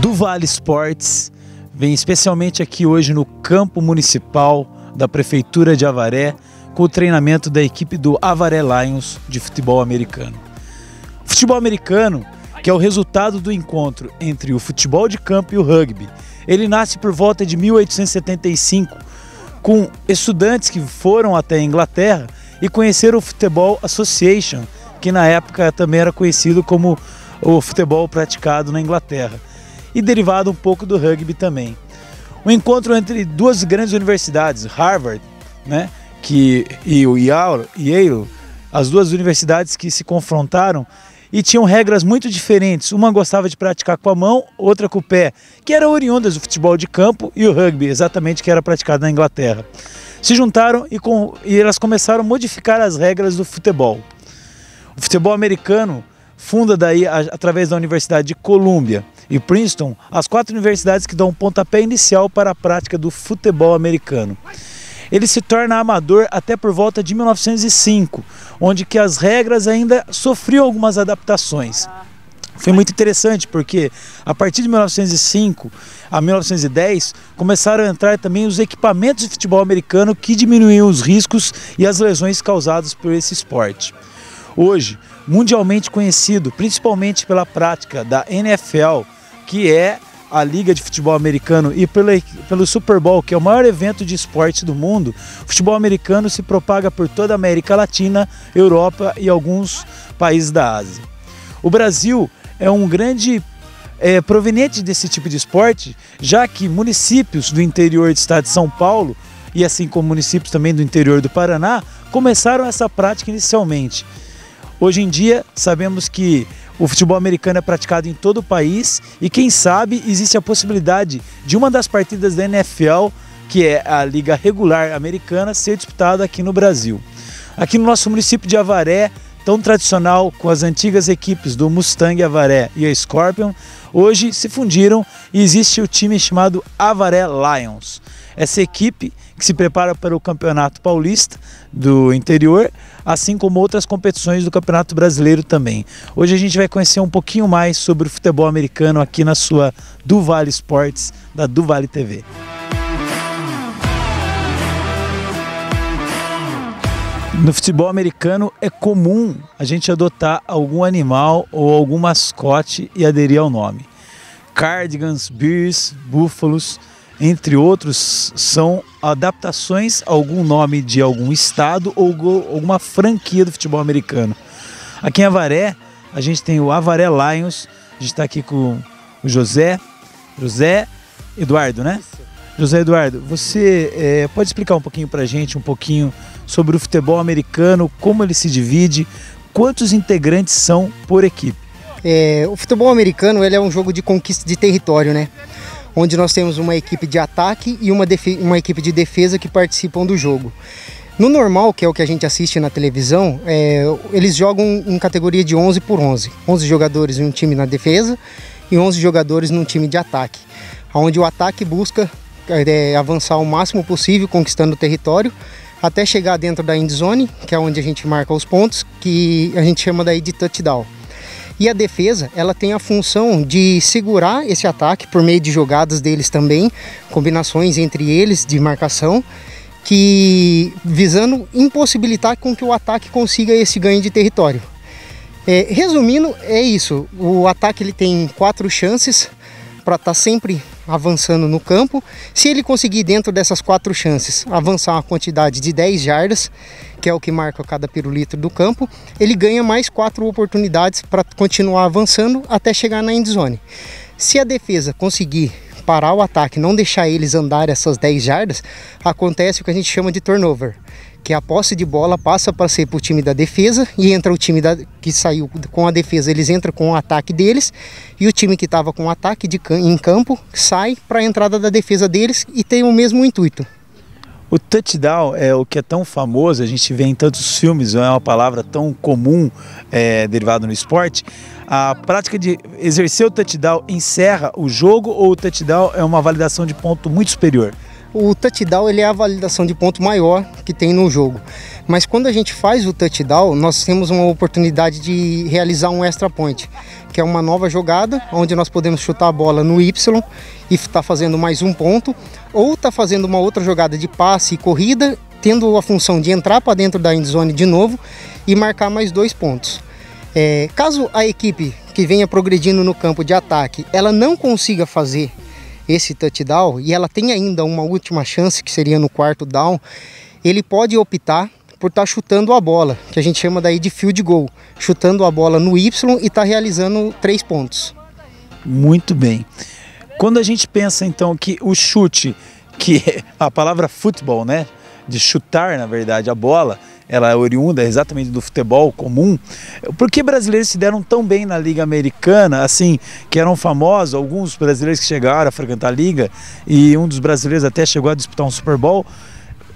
do Vale Esportes vem especialmente aqui hoje no campo municipal da Prefeitura de Avaré com o treinamento da equipe do Avaré Lions de futebol americano. O futebol americano, que é o resultado do encontro entre o futebol de campo e o rugby, ele nasce por volta de 1875 com estudantes que foram até a Inglaterra e conheceram o Football Association, que na época também era conhecido como o futebol praticado na Inglaterra, e derivado um pouco do rugby também. O encontro entre duas grandes universidades, Harvard, e o Yale, as duas universidades que se confrontaram e tinham regras muito diferentes. Uma gostava de praticar com a mão, outra com o pé, que eram oriundas do futebol de campo, e o rugby, exatamente, que era praticado na Inglaterra. Se juntaram e elas começaram a modificar as regras do futebol. O futebol americano funda daí, através da Universidade de Columbia e Princeton, as 4 universidades que dão um pontapé inicial para a prática do futebol americano. Ele se torna amador até por volta de 1905, onde que as regras ainda sofriam algumas adaptações. Foi muito interessante porque a partir de 1905 a 1910 começaram a entrar também os equipamentos de futebol americano que diminuíam os riscos e as lesões causadas por esse esporte. Hoje, mundialmente conhecido principalmente pela prática da NFL, que é a Liga de Futebol Americano, e pelo Super Bowl, que é o maior evento de esporte do mundo, o futebol americano se propaga por toda a América Latina, Europa e alguns países da Ásia. O Brasil é um grande proveniente desse tipo de esporte, já que municípios do interior do estado de São Paulo, e assim como municípios também do interior do Paraná, começaram essa prática inicialmente. Hoje em dia, sabemos que o futebol americano é praticado em todo o país e, quem sabe, existe a possibilidade de uma das partidas da NFL, que é a Liga Regular Americana, ser disputada aqui no Brasil. Aqui no nosso município de Avaré, tão tradicional, com as antigas equipes do Mustang Avaré e a Scorpion, hoje se fundiram e existe o time chamado Avaré Lions. Essa equipe que se prepara para o Campeonato Paulista do interior, assim como outras competições do Campeonato Brasileiro também. Hoje a gente vai conhecer um pouquinho mais sobre o futebol americano aqui na sua do Vale Esportes, da do Vale TV. No futebol americano é comum a gente adotar algum animal ou algum mascote e aderir ao nome. Cardigans, Bears, Búfalos, entre outros, são adaptações a algum nome de algum estado ou alguma franquia do futebol americano. Aqui em Avaré, a gente tem o Avaré Lions, a gente está aqui com o José Eduardo, né? Isso. José Eduardo, você pode explicar um pouquinho para a gente, sobre o futebol americano, como ele se divide, quantos integrantes são por equipe? O futebol americano ele é um jogo de conquista de território, né? Onde nós temos uma equipe de ataque e uma equipe de defesa que participam do jogo. No normal, que é o que a gente assiste na televisão, eles jogam em categoria de 11 por 11. 11 jogadores em um time na defesa e 11 jogadores num time de ataque. Onde o ataque busca avançar o máximo possível, conquistando o território, até chegar dentro da end zone, que é onde a gente marca os pontos, que a gente chama daí de touchdown. E a defesa, ela tem a função de segurar esse ataque por meio de jogadas deles também, combinações entre eles de marcação, que visando impossibilitar com que o ataque consiga esse ganho de território. Resumindo, é isso. O ataque ele tem 4 chances para estar sempre avançando no campo. Se ele conseguir, dentro dessas 4 chances, avançar uma quantidade de 10 jardas, que é o que marca cada pirulito do campo, ele ganha mais 4 oportunidades para continuar avançando até chegar na end zone. Se a defesa conseguir parar o ataque, não deixar eles andar essas 10 jardas, acontece o que a gente chama de turnover, que a posse de bola passa para ser para o time da defesa e entra o time que saiu com a defesa, eles entram com o ataque deles, e o time que estava com o ataque em campo sai para a entrada da defesa deles e tem o mesmo intuito. O touchdown é o que é tão famoso, a gente vê em tantos filmes, é uma palavra tão comum derivada no esporte. A prática de exercer o touchdown encerra o jogo, ou o touchdown é uma validação de ponto muito superior? O touchdown ele é a validação de ponto maior que tem no jogo. Mas quando a gente faz o touchdown, nós temos uma oportunidade de realizar um extra point, que é uma nova jogada, onde nós podemos chutar a bola no Y e estar fazendo mais um ponto, ou estar fazendo uma outra jogada de passe e corrida, tendo a função de entrar para dentro da endzone de novo e marcar mais 2 pontos. Caso a equipe que venha progredindo no campo de ataque, ela não consiga fazer esse touchdown e ela tem ainda uma última chance, que seria no quarto down, ele pode optar por estar chutando a bola, que a gente chama daí de field goal, chutando a bola no Y e está realizando 3 pontos. Muito bem. Quando a gente pensa então que o chute, que é a palavra futebol, né, de chutar na verdade a bola, ela é oriunda exatamente do futebol comum. Por que brasileiros se deram tão bem na Liga Americana, assim, que eram famosos, alguns brasileiros que chegaram a frequentar a Liga, e um dos brasileiros até chegou a disputar um Super Bowl,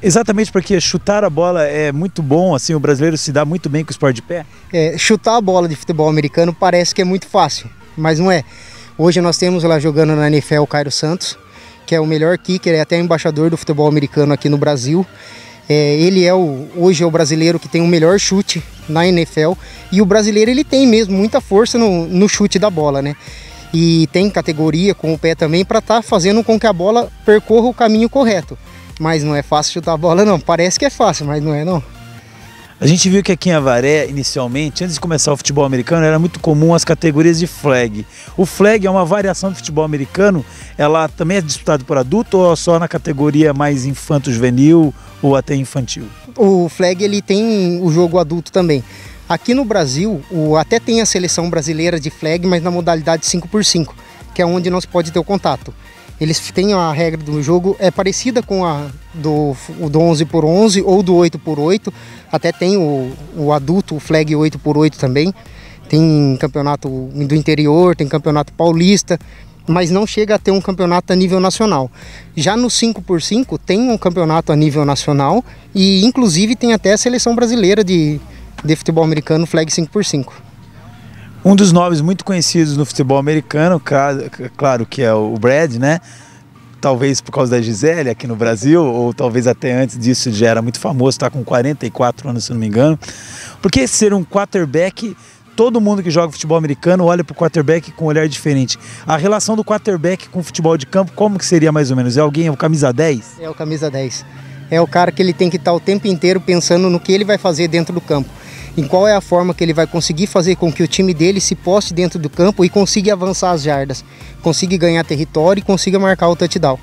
exatamente porque chutar a bola é muito bom, assim, o brasileiro se dá muito bem com o esporte de pé? Chutar a bola de futebol americano parece que é muito fácil, mas não é. Hoje nós temos lá jogando na NFL o Cairo Santos, que é o melhor kicker, é até embaixador do futebol americano aqui no Brasil. Ele hoje é o brasileiro que tem o melhor chute na NFL, e o brasileiro ele tem mesmo muita força no chute da bola, né? E tem categoria com o pé também para estar fazendo com que a bola percorra o caminho correto. Mas não é fácil chutar a bola não, parece que é fácil, mas não é não. A gente viu que aqui em Avaré, inicialmente, antes de começar o futebol americano, era muito comum as categorias de flag. O flag é uma variação do futebol americano, ela também é disputada por adulto ou só na categoria mais infanto-juvenil ou até infantil? O flag ele tem o jogo adulto também. Aqui no Brasil, até tem a seleção brasileira de flag, mas na modalidade 5x5, que é onde não se pode ter o contato. Eles têm a regra do jogo, é parecida com a do 11x11 ou do 8x8, até tem o adulto, o flag 8x8 também, tem campeonato do interior, tem campeonato paulista, mas não chega a ter um campeonato a nível nacional. Já no 5x5 tem um campeonato a nível nacional e inclusive tem até a seleção brasileira de futebol americano flag 5x5. Um dos nomes muito conhecidos no futebol americano, claro que é o Brad, né? Talvez por causa da Gisele aqui no Brasil, ou talvez até antes disso já era muito famoso, está com 44 anos, se não me engano. Porque ser um quarterback, todo mundo que joga futebol americano olha para o quarterback com um olhar diferente. A relação do quarterback com o futebol de campo, como que seria mais ou menos? É o camisa 10? É o camisa 10. É o cara que ele tem que estar o tempo inteiro pensando no que ele vai fazer dentro do campo. Em qual é a forma que ele vai conseguir fazer com que o time dele se poste dentro do campo e consiga avançar as jardas, consiga ganhar território e consiga marcar o touchdown.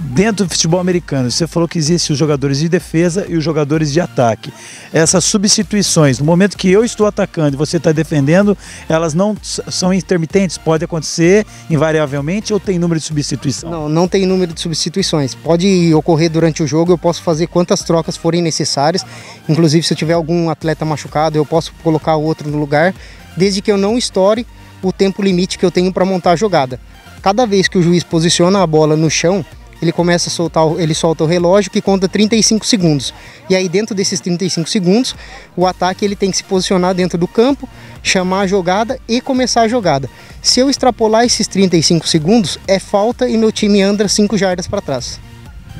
Dentro do futebol americano, você falou que existem os jogadores de defesa e os jogadores de ataque. Essas substituições, no momento que eu estou atacando e você está defendendo, elas não são intermitentes? Pode acontecer invariavelmente ou tem número de substituição? Não tem número de substituições. Pode ocorrer durante o jogo, eu posso fazer quantas trocas forem necessárias. Inclusive, se eu tiver algum atleta machucado, eu posso colocar outro no lugar, desde que eu não estoure o tempo limite que eu tenho para montar a jogada. Cada vez que o juiz posiciona a bola no chão, ele começa a solta o relógio que conta 35 segundos. E aí dentro desses 35 segundos, o ataque ele tem que se posicionar dentro do campo, chamar a jogada e começar a jogada. Se eu extrapolar esses 35 segundos, é falta e meu time anda 5 jardas para trás.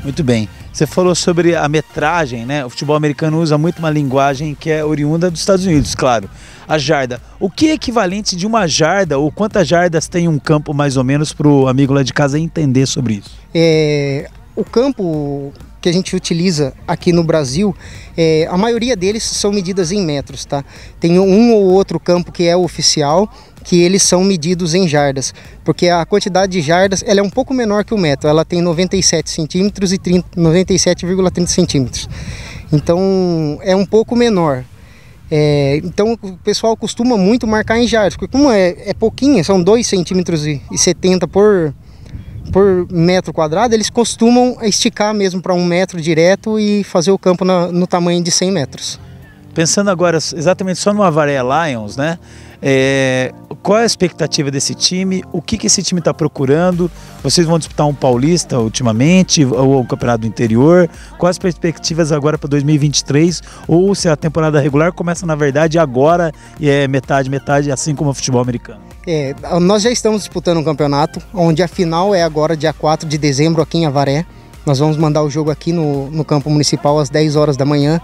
Muito bem. Você falou sobre a metragem, né? O futebol americano usa muito uma linguagem que é oriunda dos Estados Unidos, claro. A jarda. O que é equivalente de uma jarda ou quantas jardas tem um campo mais ou menos para o amigo lá de casa entender sobre isso? O campo que a gente utiliza aqui no Brasil, a maioria deles são medidas em metros, tá? Tem um ou outro campo que é oficial, que eles são medidos em jardas, porque a quantidade de jardas ela é um pouco menor que o metro, ela tem 97 centímetros e 97,30 centímetros, então é um pouco menor. Então o pessoal costuma muito marcar em jardas, porque como é pouquinho, são 2,70 cm por metro quadrado, eles costumam esticar mesmo para 1 metro direto e fazer o campo no tamanho de 100 metros. Pensando agora exatamente só no Avaré Lions, né? Qual é a expectativa desse time? O que esse time está procurando? Vocês vão disputar um paulista ultimamente ou o campeonato do interior? Quais as perspectivas agora para 2023? Ou se a temporada regular começa na verdade agora e é metade, assim como o futebol americano? Nós já estamos disputando um campeonato, onde a final é agora dia 4 de dezembro aqui em Avaré. Nós vamos mandar o jogo aqui no campo municipal às 10 horas da manhã.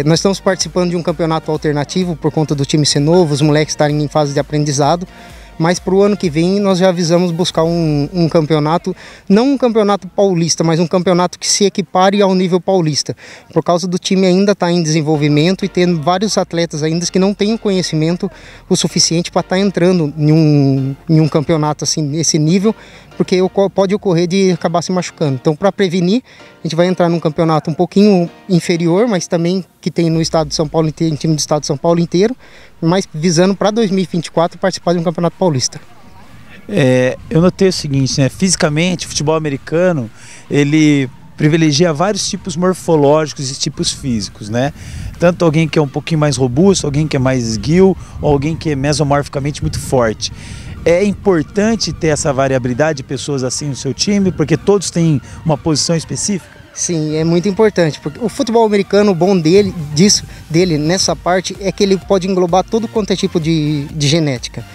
Nós estamos participando de um campeonato alternativo por conta do time ser novo, os moleques estarem em fase de aprendizado. Mas para o ano que vem nós já avisamos buscar um campeonato, não um campeonato paulista, mas um campeonato que se equipare ao nível paulista. Por causa do time ainda estar em desenvolvimento e tendo vários atletas ainda que não têm o conhecimento o suficiente para estar entrando em um campeonato assim, nesse nível, porque pode ocorrer de acabar se machucando. Então, para prevenir, a gente vai entrar num campeonato um pouquinho inferior, mas também que tem no estado de São Paulo inteiro, time do estado de São Paulo inteiro, mas visando para 2024 participar de um campeonato paulista. Eu notei o seguinte, né? Fisicamente, o futebol americano, ele privilegia vários tipos morfológicos e tipos físicos, né? Tanto alguém que é um pouquinho mais robusto, alguém que é mais esguio, ou alguém que é mesomorficamente muito forte. É importante ter essa variabilidade de pessoas assim no seu time, porque todos têm uma posição específica? Sim, é muito importante, porque o futebol americano, o bom dele nessa parte é que ele pode englobar todo quanto é tipo de genética.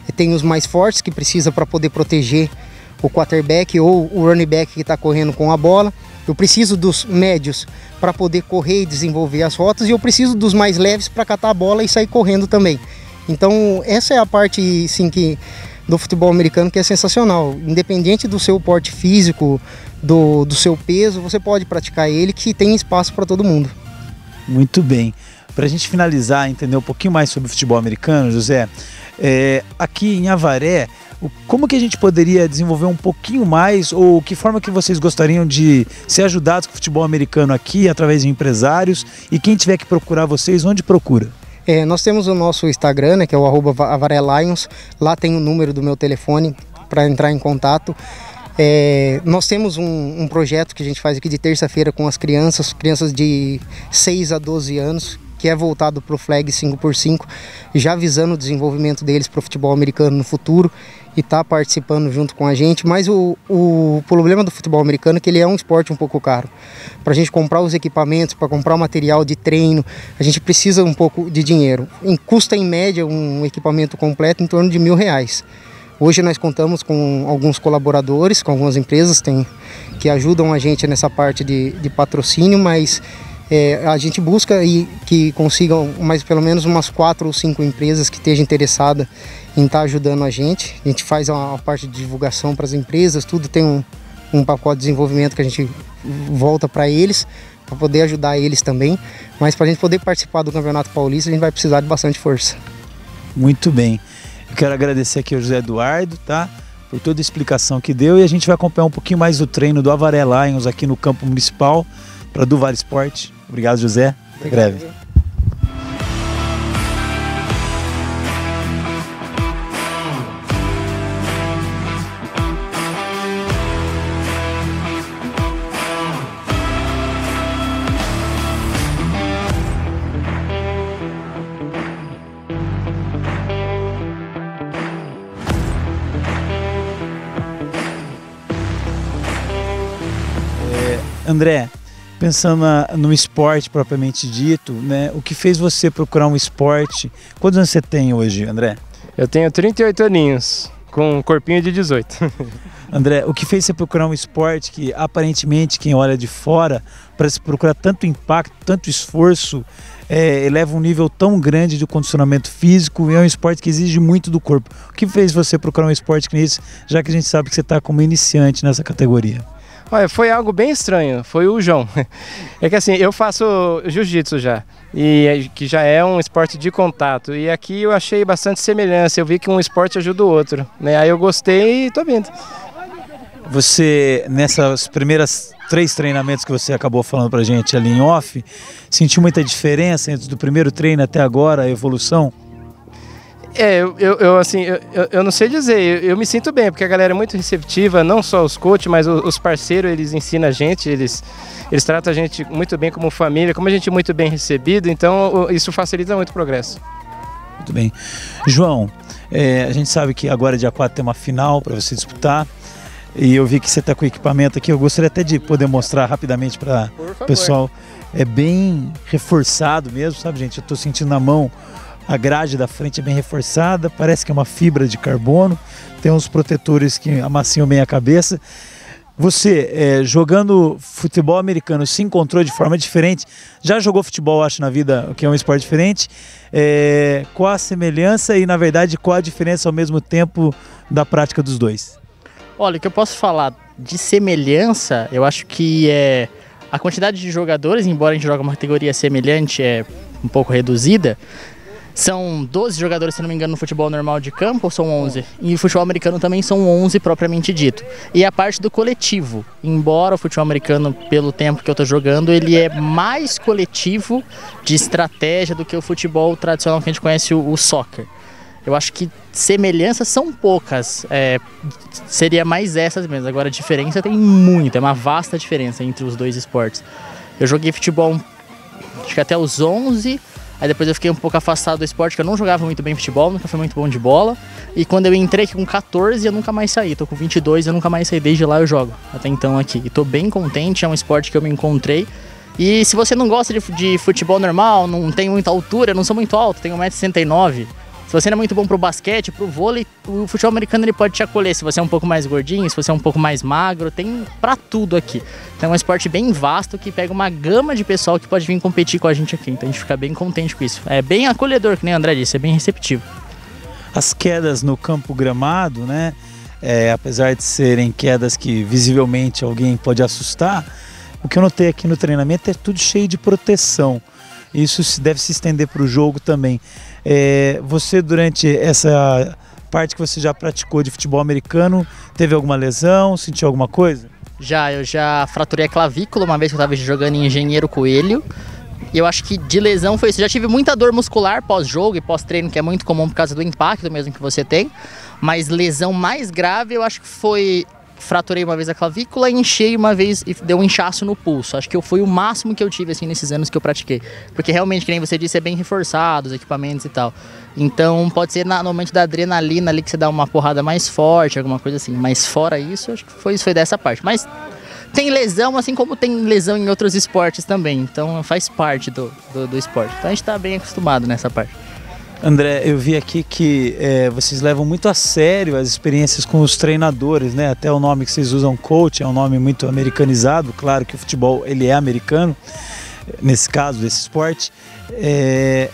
E tem os mais fortes que precisa para poder proteger o quarterback ou o running back que está correndo com a bola. Eu preciso dos médios para poder correr e desenvolver as rotas, e eu preciso dos mais leves para catar a bola e sair correndo também. Então essa é a parte sim, do futebol americano que é sensacional. Independente do seu porte físico, do seu peso, você pode praticar ele, que tem espaço para todo mundo. Muito bem. Para a gente finalizar, entender um pouquinho mais sobre o futebol americano, José, aqui em Avaré, como que a gente poderia desenvolver um pouquinho mais, ou que forma que vocês gostariam de ser ajudados com o futebol americano aqui, através de empresários, e quem tiver que procurar vocês, onde procura? Nós temos o nosso Instagram, né, que é o @avarelions. Lá tem o número do meu telefone para entrar em contato. Nós temos um projeto que a gente faz aqui de terça-feira com as crianças de 6 a 12 anos, que é voltado para o flag 5x5, já visando o desenvolvimento deles para o futebol americano no futuro, e está participando junto com a gente. Mas o problema do futebol americano é que ele é um esporte um pouco caro. Para a gente comprar os equipamentos, para comprar o material de treino, a gente precisa um pouco de dinheiro. Custa em média um equipamento completo em torno de R$1.000. Hoje nós contamos com alguns colaboradores, com algumas empresas que ajudam a gente nessa parte de patrocínio, mas a gente busca que consigam mais pelo menos umas 4 ou 5 empresas que estejam interessadas em estar ajudando a gente. A gente faz a parte de divulgação para as empresas, tudo tem um pacote de desenvolvimento que a gente volta para eles, para poder ajudar eles também. Mas para a gente poder participar do Campeonato Paulista, a gente vai precisar de bastante força. Muito bem. Eu quero agradecer aqui ao José Eduardo, tá? Por toda a explicação que deu, e a gente vai acompanhar um pouquinho mais do treino do Avaré Lions aqui no campo municipal para do Vale Esporte. Obrigado, José. Até breve. André, pensando no esporte propriamente dito, né, o que fez você procurar um esporte? Quantos anos você tem hoje, André? Eu tenho 38 aninhos, com um corpinho de 18. André, o que fez você procurar um esporte que aparentemente quem olha de fora parece procurar tanto impacto, tanto esforço, eleva um nível tão grande de condicionamento físico, e é um esporte que exige muito do corpo. O que fez você procurar um esporte que esse, já que a gente sabe que você está como iniciante nessa categoria? Olha, foi algo bem estranho, foi o João. É que assim, eu faço jiu-jitsu já, e que já é um esporte de contato, e aqui eu achei bastante semelhança, eu vi que um esporte ajuda o outro, né? Aí eu gostei e tô vindo. Você, nessas primeiras 3 treinamentos que você acabou falando pra gente ali em off, sentiu muita diferença entre do primeiro treino até agora, a evolução? Eu não sei dizer, eu me sinto bem, porque a galera é muito receptiva, não só os coaches, mas os parceiros, eles ensinam a gente, eles tratam a gente muito bem como família, como a gente é muito bem recebido, então isso facilita muito o progresso. Muito bem. João, a gente sabe que agora dia 4 tem uma final para você disputar, e eu vi que você está com o equipamento aqui, eu gostaria até de poder mostrar rapidamente para o pessoal. É bem reforçado mesmo, sabe, gente? Eu estou sentindo na mão. A grade da frente é bem reforçada, parece que é uma fibra de carbono, tem uns protetores que amaciam bem a cabeça. Você, jogando futebol americano, se encontrou de forma diferente? Já jogou futebol, acho, na vida, que é um esporte diferente. Qual a semelhança e, na verdade, qual a diferença ao mesmo tempo da prática dos dois? Olha, o que eu posso falar de semelhança, eu acho que a quantidade de jogadores, embora a gente jogue uma categoria semelhante, é um pouco reduzida. São 12 jogadores, se não me engano, no futebol normal de campo, ou são 11? E o futebol americano também são 11, propriamente dito. E a parte do coletivo, embora o futebol americano, pelo tempo que eu estou jogando, ele é mais coletivo de estratégia do que o futebol tradicional que a gente conhece, o soccer. Eu acho que semelhanças são poucas, seria mais essas mesmo. Agora a diferença tem muito, é uma vasta diferença entre os dois esportes. Eu joguei futebol, acho que até os 11... Aí depois eu fiquei um pouco afastado do esporte, que eu não jogava muito bem futebol, nunca fui muito bom de bola. E quando eu entrei aqui com 14, eu nunca mais saí. Tô com 22, eu nunca mais saí, desde lá eu jogo. Até então aqui. E tô bem contente, é um esporte que eu me encontrei. E se você não gosta de futebol normal, não tem muita altura, eu não sou muito alto, tenho 1,69 m. Se você não é muito bom pro basquete, pro vôlei, o futebol americano ele pode te acolher. Se você é um pouco mais gordinho, se você é um pouco mais magro, tem pra tudo aqui. Então é um esporte bem vasto que pega uma gama de pessoal que pode vir competir com a gente aqui. Então a gente fica bem contente com isso. É bem acolhedor, que nem o André disse, é bem receptivo. As quedas no campo gramado, né? Apesar de serem quedas que visivelmente alguém pode assustar, o que eu notei aqui no treinamento é tudo cheio de proteção. Isso deve se estender para o jogo também. Você, durante essa parte que você já praticou de futebol americano, teve alguma lesão, sentiu alguma coisa? Eu já fraturei a clavícula uma vez que eu estava jogando em Engenheiro Coelho. E eu acho que de lesão foi isso. Já tive muita dor muscular pós-jogo e pós-treino, que é muito comum por causa do impacto mesmo que você tem. Mas lesão mais grave eu acho que foi... Fraturei uma vez a clavícula, inchei uma vez e deu um inchaço no pulso. Acho que foi o máximo que eu tive assim nesses anos que eu pratiquei. Porque realmente, que nem você disse, é bem reforçado os equipamentos e tal. Então pode ser no momento da adrenalina ali que você dá uma porrada mais forte, alguma coisa assim. Mas fora isso, acho que foi dessa parte. Mas tem lesão, assim como tem lesão em outros esportes também. Então faz parte do esporte. Então a gente tá bem acostumado nessa parte. André, eu vi aqui que vocês levam muito a sério as experiências com os treinadores, né? Até o nome que vocês usam, coach, é um nome muito americanizado. Claro que o futebol ele é americano, nesse caso, desse esporte.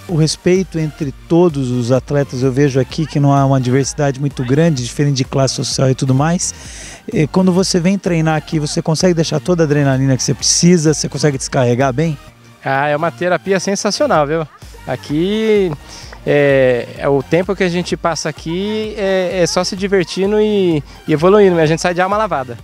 O respeito entre todos os atletas, eu vejo aqui que não há uma diversidade muito grande, diferente de classe social e tudo mais. Quando você vem treinar aqui, você consegue deixar toda a adrenalina que você precisa? Você consegue descarregar bem? É uma terapia sensacional, viu? Aqui... o tempo que a gente passa aqui é só se divertindo e evoluindo, a gente sai de alma lavada.